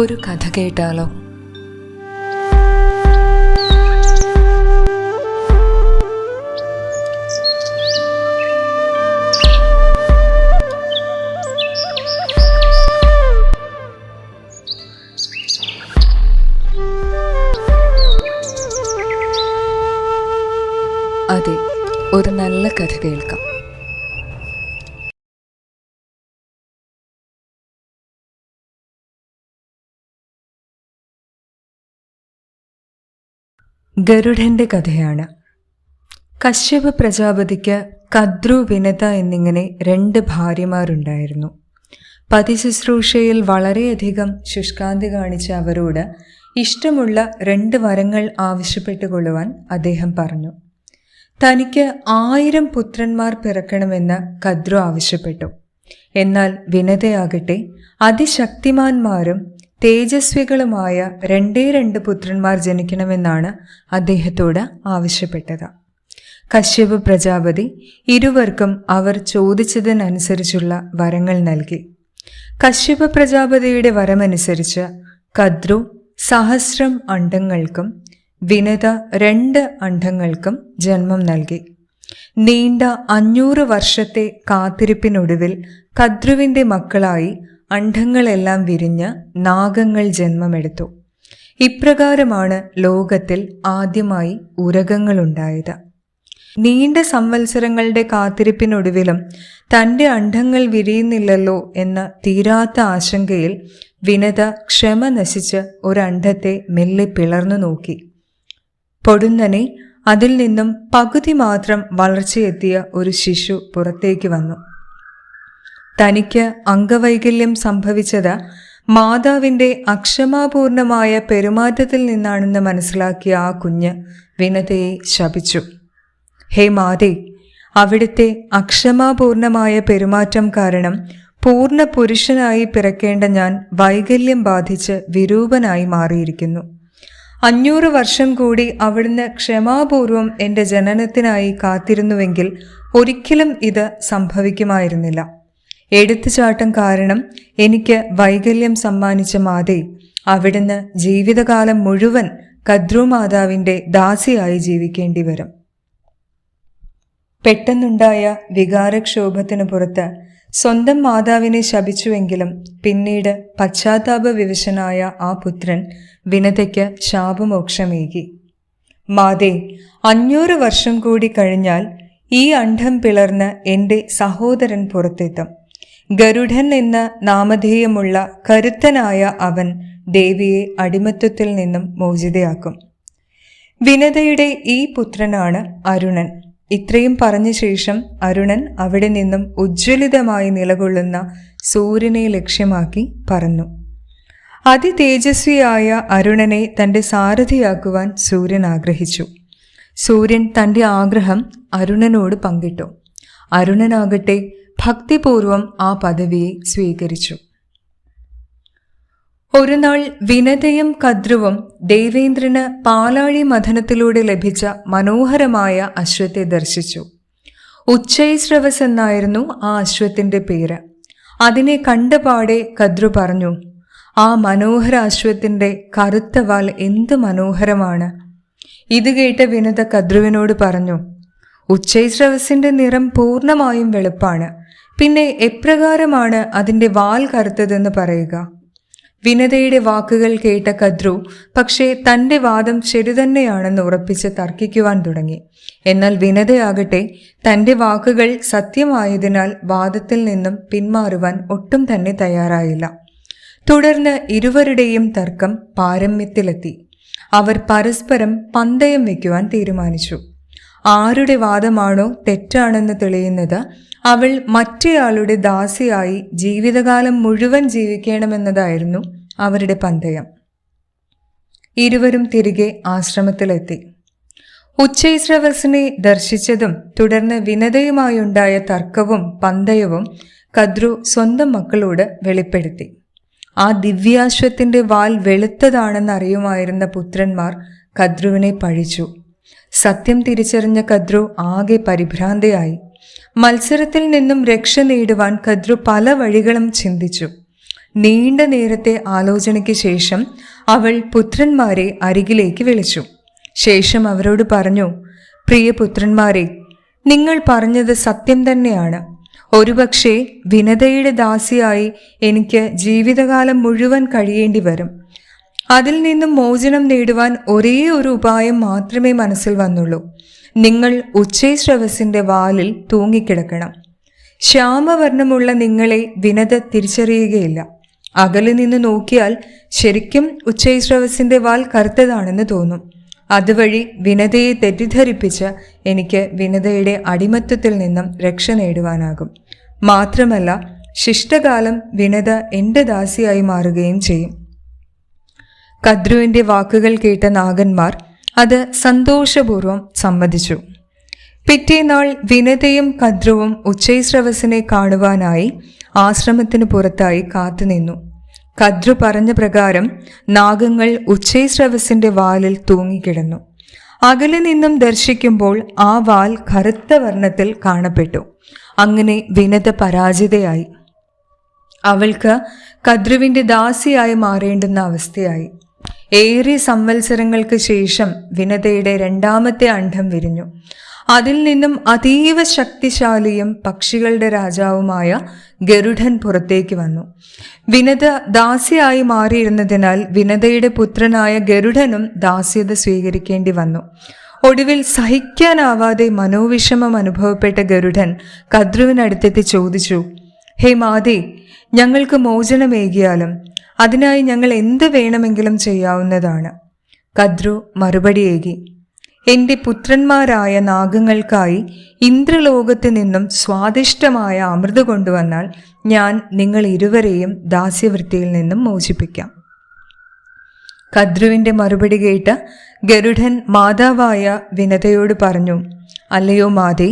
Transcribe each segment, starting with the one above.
ഒരു കഥ കേട്ടാലോ? അതെ, ഒരു നല്ല കഥ കേൾക്കാം. ഗരുഡന്റെ കഥയാണ്. കശ്യപ പ്രജാപതിക്ക് കദ്രു, വിനത എന്നിങ്ങനെ 2 ഭാര്യമാരുണ്ടായിരുന്നു. പതിശുശ്രൂഷയിൽ വളരെയധികം ശുഷ്കാന്തി കാണിച്ച അവരോട് ഇഷ്ടമുള്ള 2 വരങ്ങൾ ആവശ്യപ്പെട്ടുകൊള്ളുവാൻ അദ്ദേഹം പറഞ്ഞു. തനിക്ക് 1000 പുത്രന്മാർ പിറക്കണമെന്ന് കദ്രു ആവശ്യപ്പെട്ടു. എന്നാൽ വിനതയാകട്ടെ അതിശക്തിമാന്മാരും തേജസ്വികളുമായ 2 പുത്രന്മാർ ജനിക്കണമെന്നാണ് അദ്ദേഹത്തോട് ആവശ്യപ്പെട്ടത്. കശ്യപ പ്രജാപതി ഇരുവർക്കും അവർ ചോദിച്ചതിനനുസരിച്ചുള്ള വരങ്ങൾ നൽകി. കശ്യപ പ്രജാപതിയുടെ വരമനുസരിച്ച് കദ്രു 1000 അണ്ഡങ്ങൾക്കും വിനത 2 അണ്ഡങ്ങൾക്കും ജന്മം നൽകി. നീണ്ട 500 വർഷത്തെ കാത്തിരിപ്പിനൊടുവിൽ കദ്രുവിൻ്റെ മക്കളായി അണ്ഡങ്ങളെല്ലാം വിരിഞ്ഞ് നാഗങ്ങൾ ജന്മമെടുത്തു. ഇപ്രകാരമാണ് ലോകത്തിൽ ആദ്യമായി ഉരഗങ്ങളുണ്ടായത്. നീണ്ട സംവത്സരങ്ങളുടെ കാത്തിരിപ്പിനൊടുവിലും തൻ്റെ അണ്ഡങ്ങൾ വിരിയുന്നില്ലല്ലോ എന്ന തീരാത്ത ആശങ്കയിൽ വിനത ക്ഷമ നശിച്ച് ഒരണ്ഡത്തെ മെല്ലെ പിളർന്നു നോക്കി. പൊടുന്നനെ അതിൽ നിന്നും പകുതി മാത്രം വളർച്ചയെത്തിയ ഒരു ശിശു പുറത്തേക്ക് വന്നു. തനിക്ക് അംഗവൈകല്യം സംഭവിച്ചത് മാതാവിൻ്റെ അക്ഷമാപൂർണമായ പെരുമാറ്റത്തിൽ നിന്നാണെന്ന് മനസ്സിലാക്കിയ ആ കുഞ്ഞ് വിനതയെ ശപിച്ചു. ഹേ മാതേ, അവിടുത്തെ അക്ഷമാപൂർണമായ പെരുമാറ്റം കാരണം പൂർണ്ണ പുരുഷനായി പിറക്കേണ്ട ഞാൻ വൈകല്യം ബാധിച്ച് വിരൂപനായി മാറിയിരിക്കുന്നു. 500 വർഷം കൂടി അവിടുന്ന് ക്ഷമാപൂർവം എൻ്റെ ജനനത്തിനായി കാത്തിരുന്നുവെങ്കിൽ ഒരിക്കലും ഇത് സംഭവിക്കുമായിരുന്നില്ല. എടുത്തുചാട്ടം കാരണം എനിക്ക് വൈകല്യം സമ്മാനിച്ച മാതേ, അവിടുന്ന് ജീവിതകാലം മുഴുവൻ കദ്രു മാതാവിൻ്റെ ദാസിയായി ജീവിക്കേണ്ടി വരും. പെട്ടെന്നുണ്ടായ വികാരക്ഷോഭത്തിനു പുറത്ത് സ്വന്തം മാതാവിനെ ശപിച്ചുവെങ്കിലും പിന്നീട് പശ്ചാത്താപ വിവശനായ ആ പുത്രൻ വിനതയ്ക്ക് ശാപമോക്ഷമേകി. മാതേ, 500 വർഷം കൂടി കഴിഞ്ഞാൽ ഈ അണ്ഡം പിളർന്ന് എൻ്റെ സഹോദരൻ പുറത്തെത്തും. ഗരുഡൻ എന്ന നാമധേയമുള്ള കരുത്തനായ അവൻ ദേവിയെ അടിമത്വത്തിൽ നിന്നും മോചിതയാക്കും. വിനതയുടെ ഈ പുത്രനാണ് അരുണൻ. ഇത്രയും പറഞ്ഞ ശേഷം അരുണൻ അവിടെ നിന്നും ഉജ്ജ്വലിതമായി നിലകൊള്ളുന്ന സൂര്യനെ ലക്ഷ്യമാക്കി പറന്നു. അതിതേജസ്വിയായ അരുണനെ തൻ്റെ സാരഥിയാക്കുവാൻ സൂര്യൻ ആഗ്രഹിച്ചു. സൂര്യൻ തൻ്റെ ആഗ്രഹം അരുണനോട് പങ്കിട്ടു. അരുണനാകട്ടെ ഭക്തിപൂർവം ആ പദവിയെ സ്വീകരിച്ചു. ഒരു നാൾ വിനതയും കദ്രുവും ദേവേന്ദ്രന് പാലാഴി മഥനത്തിലൂടെ ലഭിച്ച മനോഹരമായ അശ്വത്തെ ദർശിച്ചു. ഉച്ചൈശ്രവസ് എന്നായിരുന്നു ആ അശ്വത്തിൻ്റെ പേര്. അതിനെ കണ്ടപാടെ കദ്രു പറഞ്ഞു, ആ മനോഹര അശ്വത്തിൻ്റെ കറുത്ത വാൽ എന്ത് മനോഹരമാണ്. ഇത് കേട്ട വിനത കദ്രുവിനോട് പറഞ്ഞു, ഉച്ചൈശ്രവസിൻ്റെ നിറം പൂർണ്ണമായും വെളുപ്പാണ്. പിന്നെ എപ്രകാരമാണ് അതിൻ്റെ വാൽ കറുത്തതെന്ന് പറയുക? വിനതയുടെ വാക്കുകൾ കേട്ട കദ്രു പക്ഷേ തൻ്റെ വാദം ശരിതന്നെയാണെന്ന് ഉറപ്പിച്ച് തർക്കിക്കുവാൻ തുടങ്ങി. എന്നാൽ വിനതയാകട്ടെ തൻ്റെ വാക്കുകൾ സത്യമായതിനാൽ വാദത്തിൽ നിന്നും പിന്മാറുവാൻ ഒട്ടും തന്നെ തയ്യാറായില്ല. തുടർന്ന് ഇരുവരുടെയും തർക്കം പാരമ്യത്തിലെത്തി. അവർ പരസ്പരം പന്തയം വയ്ക്കുവാൻ തീരുമാനിച്ചു. ആരുടെ വാദമാണോ തെറ്റാണെന്ന് തെളിയുന്നത് അവൾ മറ്റേയാളുടെ ദാസിയായി ജീവിതകാലം മുഴുവൻ ജീവിക്കണമെന്നതായിരുന്നു അവരുടെ പന്തയം. ഇരുവരും തിരികെ ആശ്രമത്തിലെത്തി. ഉച്ചൈശ്രവസിനെ ദർശിച്ചതും തുടർന്ന് വിനതയുമായുണ്ടായ തർക്കവും പന്തയവും കദ്രു സ്വന്തം മക്കളോട് വെളിപ്പെടുത്തി. ആ ദിവ്യാശ്വത്തിൻ്റെ വാൽ വെളുത്തതാണെന്നറിയുമായിരുന്ന പുത്രന്മാർ കദ്രുവിനെ പഴിച്ചു. സത്യം തിരിച്ചറിഞ്ഞ കദ്രു ആകെ പരിഭ്രാന്തയായി. മത്സരത്തിൽ നിന്നും രക്ഷ നേടുവാൻ കദ്രു പല വഴികളും ചിന്തിച്ചു. നീണ്ട നേരത്തെ ആലോചനയ്ക്ക് ശേഷം അവൾ പുത്രന്മാരെ അരികിലേക്ക് വിളിച്ചു. ശേഷം അവരോട് പറഞ്ഞു, പ്രിയ പുത്രന്മാരെ, നിങ്ങൾ പറഞ്ഞത് സത്യം തന്നെയാണ്. ഒരുപക്ഷെ വിനതയുടെ ദാസിയായി എനിക്ക് ജീവിതകാലം മുഴുവൻ കഴിയേണ്ടി വരും. അതിൽ നിന്നും മോചനം നേടുവാൻ ഒരേ ഒരു ഉപായം മാത്രമേ മനസ്സിൽ വന്നുള്ളൂ. നിങ്ങൾ ഉച്ചൈശ്രവസിന്റെ വാലിൽ തൂങ്ങിക്കിടക്കണം. ശ്യാമവർണ്ണമുള്ള നിങ്ങളെ വിനത തിരിച്ചറിയുകയില്ല. അകലെ നിന്ന് നോക്കിയാൽ ശരിക്കും ഉച്ചൈശ്രവസിന്റെ വാൽ കറുത്തതാണെന്ന് തോന്നും. അതുവഴി വിനതയെ തെറ്റിദ്ധരിപ്പിച്ച് എനിക്ക് വിനതയുടെ അടിമത്തത്തിൽ നിന്നും രക്ഷ നേടുവാനാകും. മാത്രമല്ല, ശിഷ്ടകാലം വിനത എൻ്റെ ദാസിയായി മാറുകയും ചെയ്യും. കദ്രുവിൻ്റെ വാക്കുകൾ കേട്ട നാഗന്മാർ അത് സന്തോഷപൂർവ്വം സമ്മതിച്ചു. പിറ്റേനാൾ വിനതയും കദ്രുവും ഉച്ചൈശ്രവസിനെ കാണുവാനായി ആശ്രമത്തിന് പുറത്തായി കാത്തുനിന്നു. കദ്രു പറഞ്ഞ പ്രകാരം നാഗങ്ങൾ ഉച്ചൈശ്രവസിന്റെ വാലിൽ തൂങ്ങിക്കിടന്നു. അകലെ നിന്നും ദർശിക്കുമ്പോൾ ആ വാൽ കറുത്ത വർണ്ണത്തിൽ കാണപ്പെട്ടു. അങ്ങനെ വിനത പരാജിതയായി. അവൾക്ക് കദ്രുവിന്റെ ദാസിയായി മാറേണ്ടുന്ന അവസ്ഥയായി. ഏറെ സംവത്സരങ്ങൾക്ക് ശേഷം വിനതയുടെ രണ്ടാമത്തെ അണ്ഡം വിരിഞ്ഞു. അതിൽ നിന്നും അതീവ ശക്തിശാലിയും പക്ഷികളുടെ രാജാവുമായ ഗരുഡൻ പുറത്തേക്ക് വന്നു. വിനത ദാസിയായി മാറിയിരുന്നതിനാൽ വിനതയുടെ പുത്രനായ ഗരുഡനും ദാസ്യത സ്വീകരിക്കേണ്ടി വന്നു. ഒടുവിൽ സഹിക്കാനാവാതെ മനോവിഷമം അനുഭവപ്പെട്ട ഗരുഡൻ കദ്രുവിനടുത്തെത്തി ചോദിച്ചു, ഹേ മാതേ, ഞങ്ങൾക്ക് മോചനമേകിയാലും അതിനായി ഞങ്ങൾ എന്ത് വേണമെങ്കിലും ചെയ്യാവുന്നതാണ്. കദ്രു മറുപടിയേകി, എൻ്റെ പുത്രന്മാരായ നാഗങ്ങൾക്കായി ഇന്ദ്രലോകത്ത് നിന്നും സ്വാദിഷ്ടമായ അമൃത് കൊണ്ടുവന്നാൽ ഞാൻ നിങ്ങൾ ഇരുവരെയും ദാസ്യവൃത്തിയിൽ നിന്നും മോചിപ്പിക്കാം. കദ്രുവിൻ്റെ മറുപടി കേട്ട് ഗരുഡൻ മാതാവായ വിനതയോട് പറഞ്ഞു, അല്ലയോ മാതേ,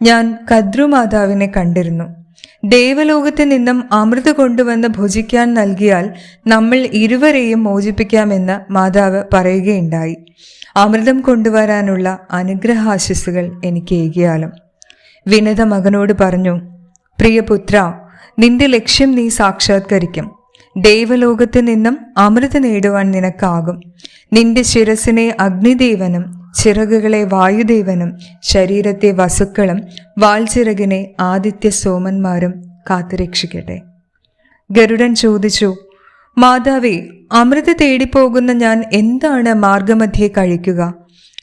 ഞാൻ കദ്രു മാതാവിനെ കണ്ടിരുന്നു. ദേവലോകത്ത് നിന്നും അമൃത് കൊണ്ടുവന്ന് ഭുജിക്കാൻ നൽകിയാൽ നമ്മൾ ഇരുവരെയും മോചിപ്പിക്കാമെന്ന് മാതാവ് പറയുകയുണ്ടായി. അമൃതം കൊണ്ടുവരാനുള്ള അനുഗ്രഹാശിസുകൾ എനിക്ക് ഏകിയാലും. വിനത മകനോട് പറഞ്ഞു, പ്രിയപുത്ര, നിന്റെ ലക്ഷ്യം നീ സാക്ഷാത്കരിക്കും. ദേവലോകത്ത് നിന്നും അമൃത് നേടുവാൻ നിനക്കാകും. നിന്റെ ശിരസിനെ അഗ്നിദേവനും ചിറകുകളെ വായുദേവനും ശരീരത്തെ വസുക്കളും വാൽച്ചിറകിനെ ആദിത്യ സോമന്മാരും കാത്തുരക്ഷിക്കട്ടെ. ഗരുഡൻ ചോദിച്ചു, മാതാവേ, അമൃത് തേടിപ്പോകുന്ന ഞാൻ എന്താണ് മാർഗമധ്യേ കഴിക്കുക?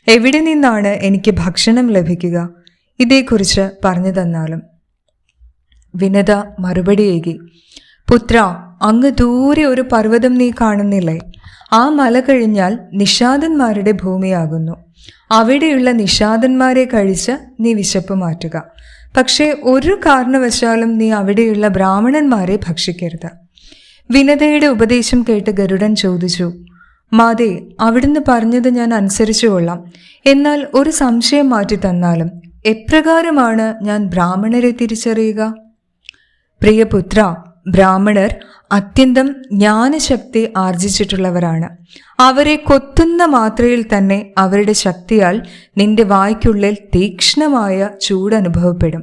എവിടെ നിന്നാണ് എനിക്ക് ഭക്ഷണം ലഭിക്കുക? ഇതേക്കുറിച്ച് പറഞ്ഞു തന്നാലും. വിനത മറുപടിയേകി, പുത്ര, അങ്ങ് ദൂരെ ഒരു പർവ്വതം നീ കാണുന്നില്ലേ? ആ മല കഴിഞ്ഞാൽ നിഷാദന്മാരുടെ ഭൂമിയാകുന്നു. അവിടെയുള്ള നിഷാദന്മാരെ കഴിച്ച് നീ വിശപ്പ് മാറ്റുക. പക്ഷേ ഒരു കാരണവശാലും നീ അവിടെയുള്ള ബ്രാഹ്മണന്മാരെ ഭക്ഷിക്കരുത്. വിനതയുടെ ഉപദേശം കേട്ട് ഗരുഡൻ ചോദിച്ചു, മാതേ, അവിടുന്ന് പറഞ്ഞത് ഞാൻ അനുസരിച്ചു കൊള്ളാം. എന്നാൽ ഒരു സംശയം മാറ്റി തന്നാലും എപ്രകാരമാണ് ഞാൻ ബ്രാഹ്മണരെ തിരിച്ചറിയുക? പ്രിയപുത്ര, ബ്രാഹ്മണർ അത്യന്തം ജ്ഞാനശക്തി ആർജിച്ചിട്ടുള്ളവരാണ്. അവരെ കൊത്തുന്ന മാത്രയിൽ തന്നെ അവരുടെ ശക്തിയാൽ നിന്റെ വായ്ക്കുള്ളിൽ തീക്ഷ്ണമായ ചൂടനുഭവപ്പെടും.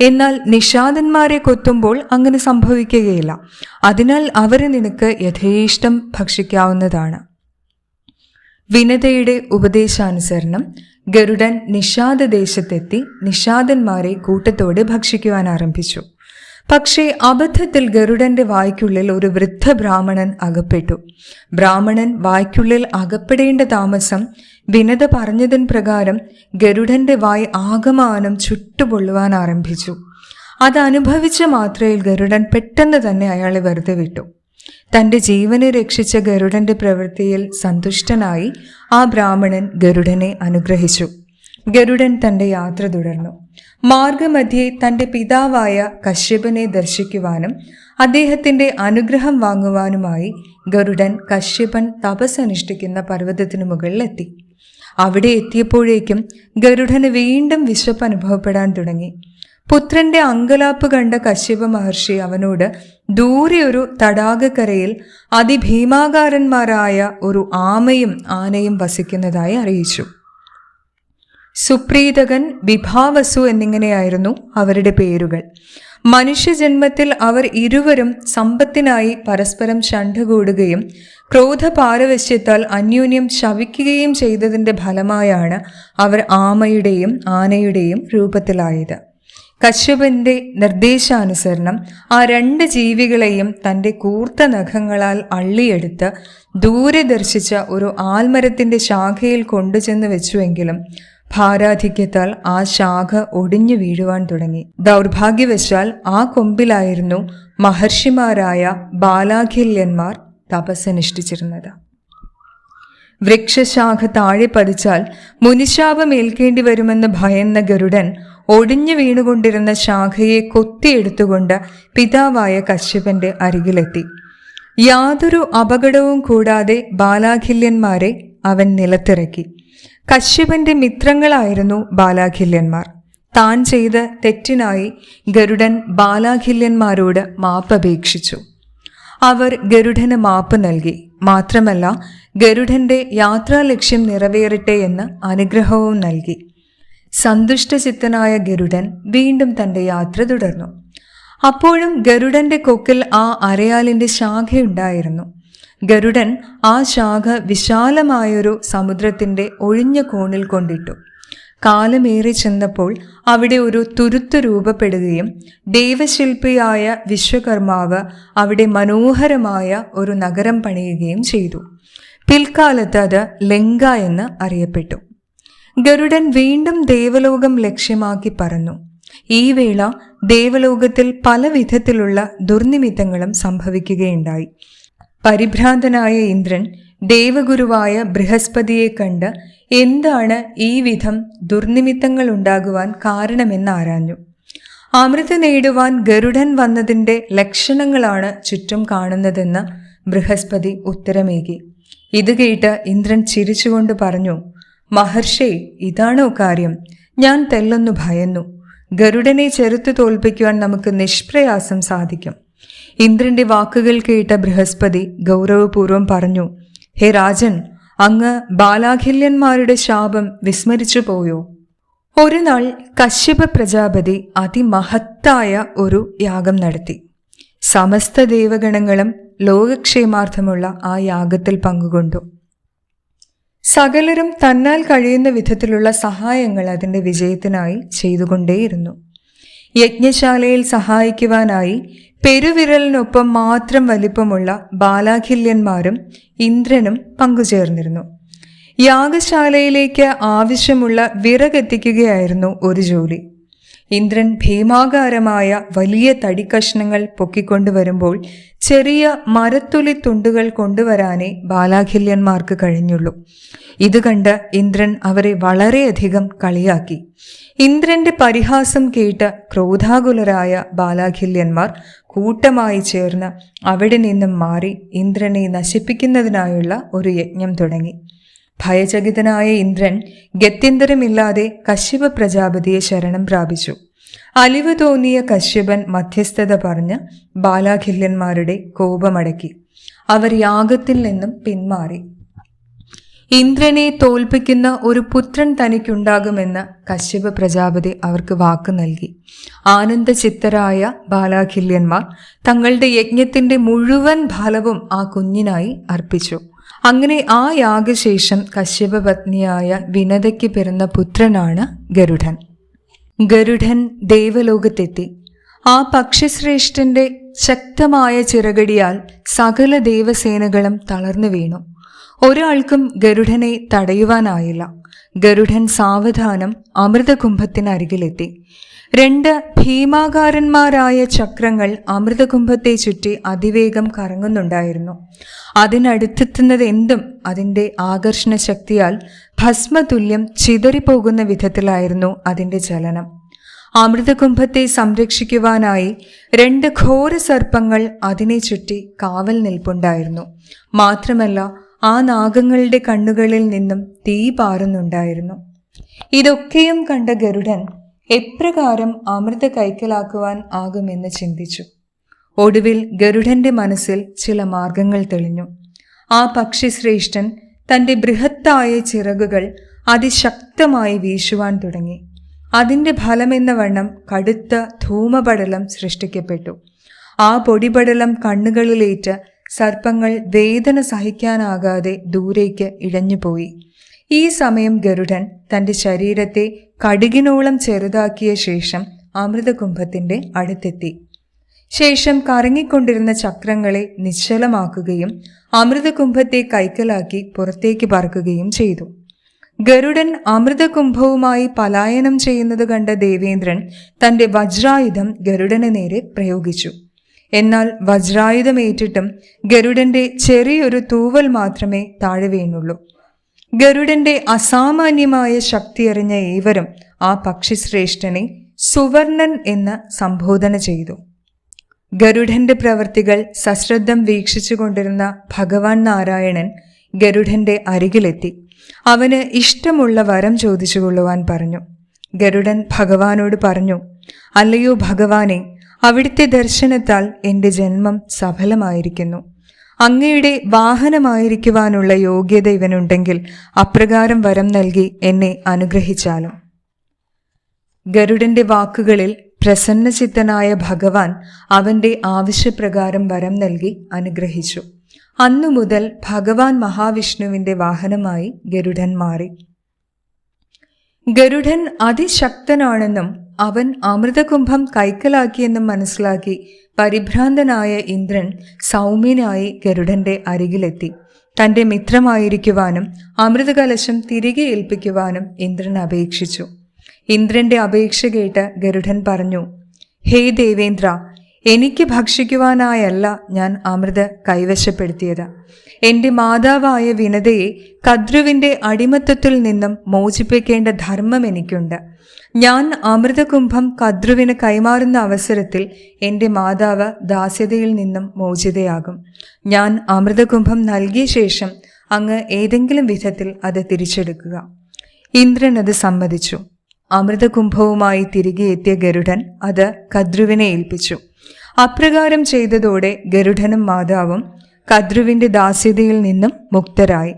എന്നാൽ നിഷാദന്മാരെ കൊത്തുമ്പോൾ അങ്ങനെ സംഭവിക്കുകയില്ല. അതിനാൽ അവരെ നിനക്ക് യഥേഷ്ടം ഭക്ഷിക്കാവുന്നതാണ്. വിനതയുടെ ഉപദേശാനുസരണം ഗരുഡൻ നിഷാദദേശത്തെത്തി നിഷാദന്മാരെ കൂട്ടത്തോടെ ഭക്ഷിക്കുവാൻ ആരംഭിച്ചു. പക്ഷേ അബദ്ധത്തിൽ ഗരുഡന്റെ വായ്ക്കുള്ളിൽ ഒരു വൃദ്ധ ബ്രാഹ്മണൻ അകപ്പെട്ടു. ബ്രാഹ്മണൻ വായ്ക്കുള്ളിൽ അകപ്പെടേണ്ട താമസം വിനത പറഞ്ഞതിന് പ്രകാരം ഗരുഡന്റെ വായ് ആകമാനം ചുട്ടുപൊള്ളുവാൻ ആരംഭിച്ചു. അതനുഭവിച്ച മാത്രയിൽ ഗരുഡൻ പെട്ടെന്ന് തന്നെ അയാളെ വെറുതെ വിട്ടു. തൻ്റെ ജീവനെ രക്ഷിച്ച ഗരുഡന്റെ പ്രവൃത്തിയിൽ സന്തുഷ്ടനായി ആ ബ്രാഹ്മണൻ ഗരുഡനെ അനുഗ്രഹിച്ചു. ഗരുഡൻ തൻ്റെ യാത്ര തുടർന്നു. മാർഗമധ്യേ തൻ്റെ പിതാവായ കശ്യപനെ ദർശിക്കുവാനും അദ്ദേഹത്തിൻ്റെ അനുഗ്രഹം വാങ്ങുവാനുമായി ഗരുഡൻ കശ്യപൻ തപസ്സനുഷ്ഠിക്കുന്ന പർവ്വതത്തിനു മുകളിലെത്തി. അവിടെ എത്തിയപ്പോഴേക്കും ഗരുഡന് വീണ്ടും വിശപ്പ് അനുഭവപ്പെടാൻ തുടങ്ങി. പുത്രന്റെ അങ്കലാപ്പ് കണ്ട കശ്യപ മഹർഷി അവനോട് ദൂരെ ഒരു തടാകക്കരയിൽ അതിഭീമാകാരന്മാരായ ഒരു ആമയും ആനയും വസിക്കുന്നതായി അറിയിച്ചു. സുപ്രീതകൻ, വിഭാവസു എന്നിങ്ങനെയായിരുന്നു അവരുടെ പേരുകൾ. മനുഷ്യജന്മത്തിൽ അവർ ഇരുവരും സമ്പത്തിനായി പരസ്പരം ശണ്ഠ കൂടുകയും ക്രോധപാരവശ്യത്താൽ അന്യോന്യം ശവിക്കുകയും ചെയ്തതിൻ്റെ ഫലമായാണ് അവർ ആമയുടെയും ആനയുടെയും രൂപത്തിലായത്. കശ്യപന്റെ നിർദ്ദേശാനുസരണം ആ രണ്ട് ജീവികളെയും തൻ്റെ കൂർത്ത നഖങ്ങളാൽ അള്ളിയെടുത്ത് ദൂരെ ദർശിച്ച ഒരു ആൽമരത്തിൻ്റെ ശാഖയിൽ കൊണ്ടുചെന്ന് വെച്ചുവെങ്കിലും ഭാരാധിക്യത്താൽ ആ ശാഖ ഒടിഞ്ഞു വീഴുവാൻ തുടങ്ങി. ദൗർഭാഗ്യവശാൽ ആ കൊമ്പിലായിരുന്നു മഹർഷിമാരായ ബാലാഖില്യന്മാർ തപസ്സനുഷ്ഠിച്ചിരുന്നത്. വൃക്ഷശാഖ താഴെ പതിച്ചാൽ മുനിശാപം ഏൽക്കേണ്ടി വരുമെന്ന് ഭയന്ന ഗരുഡൻ ഒടിഞ്ഞു വീണുകൊണ്ടിരുന്ന ശാഖയെ കൊത്തിയെടുത്തുകൊണ്ട് പിതാവായ കശ്യപന്റെ അരികിലെത്തി. യാതൊരു അപകടവും കൂടാതെ ബാലാഖില്യന്മാരെ അവൻ നിലത്തിറക്കി. കശ്യപന്റെ മിത്രങ്ങളായിരുന്നു ബാലാഖില്യന്മാർ. താൻ ചെയ്ത തെറ്റിനായി ഗരുഡൻ ബാലാഖില്യന്മാരോട് മാപ്പപേക്ഷിച്ചു. അവർ ഗരുഡന് മാപ്പ് നൽകി. മാത്രമല്ല, ഗരുഡന്റെ യാത്രാലക്ഷ്യം നിറവേറട്ടെ എന്ന് അനുഗ്രഹവും നൽകി. സന്തുഷ്ടചിത്തനായ ഗരുഡൻ വീണ്ടും തൻ്റെ യാത്ര തുടർന്നു. അപ്പോഴും ഗരുഡന്റെ കൊക്കിൽ ആ അരയാലിൻ്റെ ശാഖയുണ്ടായിരുന്നു. ഗരുഡൻ ആ ശാഖ വിശാലമായൊരു സമുദ്രത്തിൻ്റെ ഒഴിഞ്ഞ കോണിൽ കൊണ്ടിട്ടു. കാലമേറി ചെന്നപ്പോൾ അവിടെ ഒരു തുരുത്ത് രൂപപ്പെടുകയും ദേവശില്പിയായ വിശ്വകർമാവ് അവിടെ മനോഹരമായ ഒരു നഗരം പണിയുകയും ചെയ്തു. പിൽക്കാലത്ത് അത് ലങ്ക എന്ന് അറിയപ്പെട്ടു. ഗരുഡൻ വീണ്ടും ദേവലോകം ലക്ഷ്യമാക്കി പറന്നു. ഈ വേള ദേവലോകത്തിൽ പല വിധത്തിലുള്ള ദുർനിമിത്തങ്ങളും സംഭവിക്കുകയുണ്ടായി. പരിഭ്രാന്തനായ ഇന്ദ്രൻ ദേവഗുരുവായ ബൃഹസ്പതിയെ കണ്ട് എന്താണ് ഈ വിധം ദുർനിമിത്തങ്ങൾ ഉണ്ടാകുവാൻ കാരണമെന്ന് ആരാഞ്ഞു. അമൃത നേടുവാൻ ഗരുഡൻ വന്നതിൻ്റെ ലക്ഷണങ്ങളാണ് ചുറ്റും കാണുന്നതെന്ന് ബൃഹസ്പതി ഉത്തരമേകി. ഇത് കേട്ട് ഇന്ദ്രൻ ചിരിച്ചുകൊണ്ട് പറഞ്ഞു, മഹർഷേ, ഇതാണോ കാര്യം? ഞാൻ തെല്ലൊന്നു ഭയന്നു. ഗരുഡനെ ചെറുത്തു തോൽപ്പിക്കുവാൻ നമുക്ക് നിഷ്പ്രയാസം സാധിക്കും. ഇന്ദ്രന്റെ വാക്കുകൾ കേട്ട ബൃഹസ്പതി ഗൗരവപൂർവം പറഞ്ഞു, ഹേ രാജൻ, അങ്ങ് ബാലാഖില്യന്മാരുടെ ശാപം വിസ്മരിച്ചു പോയോ? ഒരു നാൾ കശ്യപ പ്രജാപതി അതിമഹത്തായ ഒരു യാഗം നടത്തി. സമസ്ത ദേവഗണങ്ങളും ലോകക്ഷേമാർത്ഥമുള്ള ആ യാഗത്തിൽ പങ്കുകൊണ്ടു. സകലരും തന്നാൽ കഴിയുന്ന വിധത്തിലുള്ള സഹായങ്ങൾ അതിൻ്റെ വിജയത്തിനായി ചെയ്തുകൊണ്ടേയിരുന്നു. യജ്ഞശാലയിൽ സഹായിക്കുവാനായി പെരുവിരലിനൊപ്പം മാത്രം വലിപ്പമുള്ള ബാലാഖില്യന്മാരും ഇന്ദ്രനും പങ്കുചേർന്നിരുന്നു. യാഗശാലയിലേക്ക് ആവശ്യമുള്ള വിറകെത്തിക്കുകയായിരുന്നു ഒരു ജോലി. ഇന്ദ്രൻ ഭീമാകാരമായ വലിയ തടിക്കഷ്ണങ്ങൾ പൊക്കിക്കൊണ്ടുവരുമ്പോൾ ചെറിയ മരത്തുലി തുണ്ടുകൾ കൊണ്ടുവരാനേ ബാലാഖില്യന്മാർക്ക് കഴിഞ്ഞുള്ളൂ. ഇത് കണ്ട് ഇന്ദ്രൻ അവരെ വളരെയധികം കളിയാക്കി. ഇന്ദ്രന്റെ പരിഹാസം കേട്ട് ക്രോധാകുലരായ ബാലാഖില്യന്മാർ കൂട്ടമായി ചേർന്ന് അവിടെ നിന്നും മാറി ഇന്ദ്രനെ നശിപ്പിക്കുന്നതിനായുള്ള ഒരു യജ്ഞം തുടങ്ങി. ഭയചകിതനായ ഇന്ദ്രൻ ഗത്യന്തരമില്ലാതെ കശ്യപ പ്രജാപതിയെ ശരണം പ്രാപിച്ചു. അലിവ് തോന്നിയ കശ്യപൻ മധ്യസ്ഥത പറഞ്ഞ് ബാലാഖില്യന്മാരുടെ കോപമടക്കി. അവർ യാഗത്തിൽ നിന്നും പിന്മാറി. ഇന്ദ്രനെ തോൽപ്പിക്കുന്ന ഒരു പുത്രൻ തനിക്കുണ്ടാകുമെന്ന് കശ്യപ പ്രജാപതി അവർക്ക് വാക്ക് നൽകി. ആനന്ദചിത്തരായ ബാലാഖില്യന്മാർ തങ്ങളുടെ യജ്ഞത്തിന്റെ മുഴുവൻ ഫലവും ആ കുഞ്ഞിനായി അർപ്പിച്ചു. അങ്ങനെ ആ യാഗശേഷം കശ്യപ പത്നിയായ വിനതയ്ക്ക് പിറന്ന പുത്രനാണ് ഗരുഡൻ. ഗരുഡൻ ദേവലോകത്തെത്തി. ആ പക്ഷിശ്രേഷ്ഠന്റെ ശക്തമായ ചിറകടിയാൽ സകല ദേവസേനകളും തളർന്നു വീണു. ഒരാൾക്കും ഗരുഡനെ തടയുവാനായില്ല. ഗരുഡൻ സാവധാനം അമൃതകുംഭത്തിനരികിലെത്തി. 2 ഭീമാകാരന്മാരായ ചക്രങ്ങൾ അമൃതകുംഭത്തെ ചുറ്റി അതിവേഗം കറങ്ങുന്നുണ്ടായിരുന്നു. അതിനടുത്തെത്തുന്നത് എന്തും അതിൻ്റെ ആകർഷണ ശക്തിയാൽ ഭസ്മതുല്യം ചിതറിപ്പോകുന്ന വിധത്തിലായിരുന്നു അതിൻ്റെ ചലനം. അമൃതകുംഭത്തെ സംരക്ഷിക്കുവാനായി 2 ഘോര സർപ്പങ്ങൾ അതിനെ ചുറ്റി കാവൽ നിൽപ്പുണ്ടായിരുന്നു. മാത്രമല്ല, ആ നാഗങ്ങളുടെ കണ്ണുകളിൽ നിന്നും തീ പാറുന്നുണ്ടായിരുന്നു. ഇതൊക്കെയും കണ്ട ഗരുഡൻ എപ്രകാരം അമൃത കൈക്കലാക്കുവാൻ ആകുമെന്ന് ചിന്തിച്ചു. ഒടുവിൽ ഗരുഡന്റെ മനസ്സിൽ ചില മാർഗങ്ങൾ തെളിഞ്ഞു. ആ പക്ഷിശ്രേഷ്ഠൻ തൻ്റെ ബൃഹത്തായ ചിറകുകൾ അതിശക്തമായി വീശുവാൻ തുടങ്ങി. അതിൻ്റെ ഫലമെന്ന വണ്ണം കടുത്ത ധൂമപടലം സൃഷ്ടിക്കപ്പെട്ടു. ആ പൊടിപടലം കണ്ണുകളിലേറ്റ് സർപ്പങ്ങൾ വേദന സഹിക്കാനാകാതെ ദൂരേക്ക് ഇഴഞ്ഞുപോയി. ഈ സമയം ഗരുഡൻ തൻ്റെ ശരീരത്തെ കടുകിനോളം ചെറുതാക്കിയ ശേഷം അമൃതകുംഭത്തിൻ്റെ അടുത്തെത്തി. ശേഷം കറങ്ങിക്കൊണ്ടിരുന്ന ചക്രങ്ങളെ നിശ്ചലമാക്കുകയും അമൃതകുംഭത്തെ കൈക്കലാക്കി പുറത്തേക്ക് പറക്കുകയും ചെയ്തു. ഗരുഡൻ അമൃതകുംഭവുമായി പലായനം ചെയ്യുന്നത് കണ്ട ദേവേന്ദ്രൻ തൻ്റെ വജ്രായുധം ഗരുഡന് നേരെ പ്രയോഗിച്ചു. എന്നാൽ വജ്രായുധമേറ്റിട്ടും ഗരുഡന്റെ ചെറിയൊരു തൂവൽ മാത്രമേ താഴെ വീണുള്ളൂ. ഗരുഡന്റെ അസാമാന്യമായ ശക്തിയറിഞ്ഞ ഏവരും ആ പക്ഷിശ്രേഷ്ഠനെ സുവർണൻ എന്ന് സംബോധന ചെയ്തു. ഗരുഡന്റെ പ്രവൃത്തികൾ സശ്രദ്ധം വീക്ഷിച്ചു കൊണ്ടിരുന്ന ഭഗവാൻ നാരായണൻ ഗരുഡന്റെ അരികിലെത്തി അവന് ഇഷ്ടമുള്ള വരം ചോദിച്ചു കൊള്ളുവാൻ പറഞ്ഞു. ഗരുഡൻ ഭഗവാനോട് പറഞ്ഞു, അല്ലയോ ഭഗവാനെ, അവിടുത്തെ ദർശനത്താൽ എൻ്റെ ജന്മം സഫലമായിരിക്കുന്നു. അങ്ങയുടെ വാഹനമായിരിക്കുവാനുള്ള യോഗ്യത ഇവനുണ്ടെങ്കിൽ അപ്രകാരം വരം നൽകി എന്നെ അനുഗ്രഹിച്ചാലും. ഗരുഡന്റെ വാക്കുകളിൽ പ്രസന്നചിത്തനായ ഭഗവാൻ അവന്റെ ആവശ്യപ്രകാരം വരം നൽകി അനുഗ്രഹിച്ചു. അന്നു മുതൽ ഭഗവാൻ മഹാവിഷ്ണുവിന്റെ വാഹനമായി ഗരുഡൻ മാറി. ഗരുഡൻ അതിശക്തനാണെന്നും അവൻ അമൃതകുംഭം കൈക്കലാക്കിയെന്നും മനസ്സിലാക്കി പരിഭ്രാന്തനായ ഇന്ദ്രൻ സൗമ്യനായി ഗരുഡന്റെ അരികിലെത്തി. തൻ്റെ മിത്രമായിരിക്കുവാനും അമൃതകലശം തിരികെ ഏൽപ്പിക്കുവാനും ഇന്ദ്രൻ അപേക്ഷിച്ചു. ഇന്ദ്രന്റെ അപേക്ഷ കേട്ട് ഗരുഡൻ പറഞ്ഞു, ഹേ ദേവേന്ദ്ര, എനിക്ക് ഭക്ഷിക്കുവാനായല്ല ഞാൻ അമൃത കൈവശപ്പെടുത്തിയത്. എൻ്റെ മാതാവായ വിനതയെ കദ്രുവിൻ്റെ അടിമത്തത്തിൽ നിന്നും മോചിപ്പിക്കേണ്ട ധർമ്മം എനിക്കുണ്ട്. ഞാൻ അമൃതകുംഭം കദ്രുവിന് കൈമാറുന്ന അവസരത്തിൽ എൻ്റെ മാതാവ് ദാസ്യതയിൽ നിന്നും മോചിതയാകും. ഞാൻ അമൃതകുംഭം നൽകിയ ശേഷം അങ്ങ് ഏതെങ്കിലും വിധത്തിൽ അത് തിരിച്ചെടുക്കുക. ഇന്ദ്രൻ അത് സമ്മതിച്ചു. അമൃതകുംഭവുമായി തിരികെ എത്തിയ ഗരുഡൻ അത് കദ്രുവിനെ ഏൽപ്പിച്ചു. അപ്രകാരം ചെയ്തതോടെ ഗരുഡനും മാതാവും കദ്രുവിൻ്റെ ദാസ്യതയിൽ നിന്നും മുക്തരായി.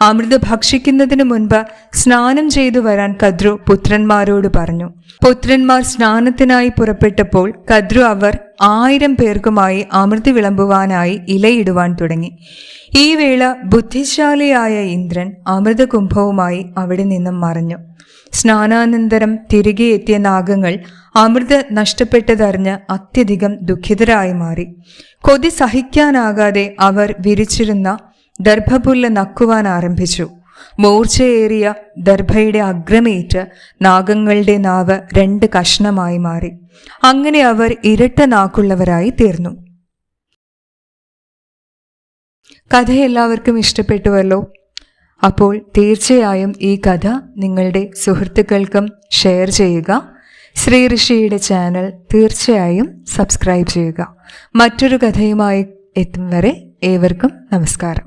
അമൃത ഭക്ഷിക്കുന്നതിന് മുൻപ് സ്നാനം ചെയ്തു വരാൻ കദ്രു പുത്രന്മാരോട് പറഞ്ഞു. പുത്രന്മാർ സ്നാനത്തിനായി പുറപ്പെട്ടപ്പോൾ കദ്രു അവർ 1000 പേർക്കുമായി അമൃത് വിളമ്പുവാനായി ഇലയിടുവാൻ തുടങ്ങി. ഈ വേള ബുദ്ധിശാലിയായ ഇന്ദ്രൻ അമൃതകുംഭവുമായി അവിടെ നിന്നും മറഞ്ഞു. സ്നാനാനന്തരം തിരികെ എത്തിയ നാഗങ്ങൾ അമൃത് നഷ്ടപ്പെട്ടതറിഞ്ഞ് അത്യധികം ദുഃഖിതരായി മാറി. കൊതി സഹിക്കാനാകാതെ അവർ വിരിച്ചിരുന്ന ദർഭപുല്ല് നക്കുവാൻ ആരംഭിച്ചു. മൂർച്ചയേറിയ ദർഭയുടെ അഗ്രമേറ്റ് നാഗങ്ങളുടെ നാവ് 2 കഷ്ണമായി മാറി. അങ്ങനെ അവർ ഇരട്ട നാക്കുള്ളവരായി തീർന്നു. കഥ എല്ലാവർക്കും ഇഷ്ടപ്പെട്ടുവല്ലോ. അപ്പോൾ തീർച്ചയായും ഈ കഥ നിങ്ങളുടെ സുഹൃത്തുക്കൾക്കും ഷെയർ ചെയ്യുക. ശ്രീ ഋഷിയുടെ ചാനൽ തീർച്ചയായും സബ്സ്ക്രൈബ് ചെയ്യുക. മറ്റൊരു കഥയുമായി എത്തും വരെ ഏവർക്കും നമസ്കാരം.